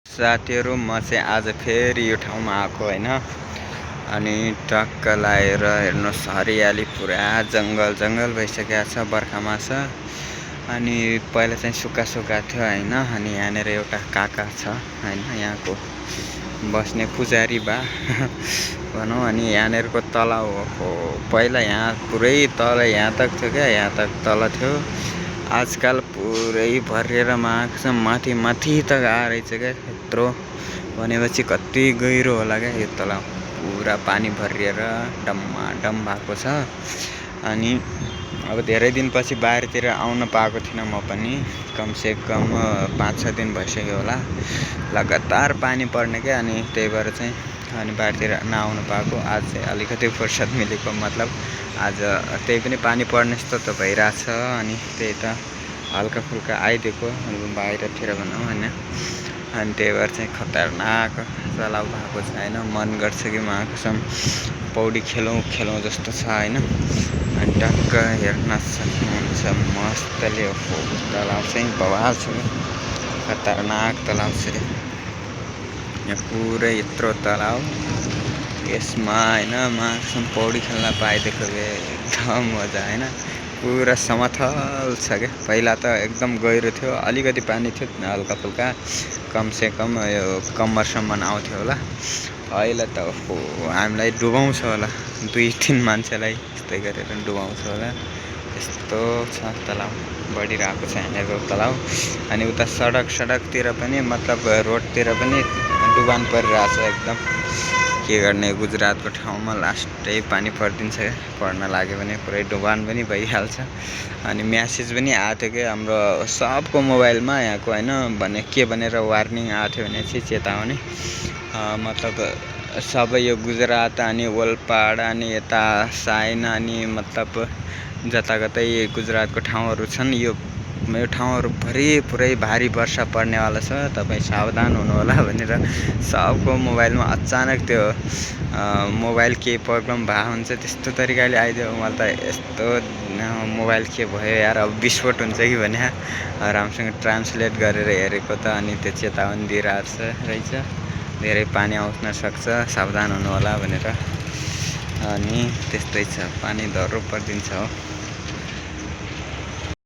साथीहरु म चाहिँ आज फेरि यो ठाउँमा आएको हैन। अनि टक्क लाएर हेर्नुस् हरियाली पुरा जंगल भइसकेको छ बर्खामा छ। अनि पहिला चाहिँ सुक्खा थियो हैन। अनि यहाँनेर एउटा काका छ हैन, यहाँको बस्ने पुजारी बा भनौँ। अनि यहाँनेरको तलाउ हो पहिला यहाँ पुरै तल यहाँ तक थियो क्या, यहाँ तक तल थियो। आजकल पुरै भरिएर आएको छ, माथि तक आइरहेछ क्या। यत्रो भनेपछि कति गहिरो होला क्या यो तलाउ। पुरा पानी भरिएर डम्माडम भएको छ। अनि अब धेरै दिनपछि बाहिरतिर आउन पाएको थिइनँ म पनि। कमसे कम 5-6 दिन भइसक्यो होला लगातार पानी पर्ने क्या। अनि त्यही भएर चाहिँ अनि बाहिरतिर नआउन पाएको। आज चाहिँ अलिकति फुर्सद मिलेको, मतलब आज त्यही पनि पानी पर्ने जस्तो त भइरहेछ। अनि त्यही त हल्का फुल्का आइदिएको बाहिरतिर भनौँ हैन। अनि त्यही भएर चाहिँ खतरनाक तलाउ भएको छ हैन। मन गर्छ कि म कसम पौडी खेलौँ जस्तो छ हैन। अनि टक्क हेर्न सक्नुहुन्छ मस्तले हो तलाउ चाहिँ बवाल छ, खतरनाक तलाउ छ। यहाँ पुरै यत्रो तलाउ, यसमा हैन म कसम पौडी खेल्न पाइदिएको भए एकदम मजा हैन। पुरा समथल छ क्या। पहिला त एकदम गहिरो थियो, अलिकति पानी थियो हल्का फुल्का, कमसे कम यो कम्मरसम्म आउँथ्यो होला। अहिले त हो हामीलाई डुबाउँछ होला, 2-3 मान्छेलाई यस्तै गरेर डुबाउँछ होला। यस्तो छ तलाउ, बढिरहेको छ यहाँको तलाउ। अनि उता सडकतिर पनि, मतलब रोडतिर पनि डुबान परिरहेछ एकदम। के गर्ने, गुजरातको ठाउँमा लास्टै पानी परिदिन्छ क्या, पर्न लाग्यो भने पुरै डुबान पनि भइहाल्छ। अनि म्यासेज पनि आएको थियो कि हाम्रो सबको मोबाइलमा यहाँको हैन भने के भनेर वार्निङ आएको थियो भने चाहिँ चेतावनी, मतलब सबै यो गुजरात अनि ओलपाड अनि यता साइन अनि मतलब जताकतै गुजरातको ठाउँहरू छन्, यो ठाउँहरूभरि पुरै भारी वर्षा पर्नेवाला छ, तपाईँ सावधान हुनुहोला भनेर सबको मोबाइलमा अचानक त्यो मोबाइल केही प्रब्लम भएको हुन्छ त्यस्तो तरिकाले आइदियो। मलाई त यस्तो मोबाइल के भयो यार, अब विस्फोट हुन्छ कि भने राम्रोसँग ट्रान्सलेट गरेर हेरेको त। अनि त्यो चेतावनी दिइरहेछ रहेछ, धेरै पानी आउन सक्छ, सावधान हुनुहोला भनेर। अनि त्यस्तै छ, पानी धर्रो परिदिन्छ हो।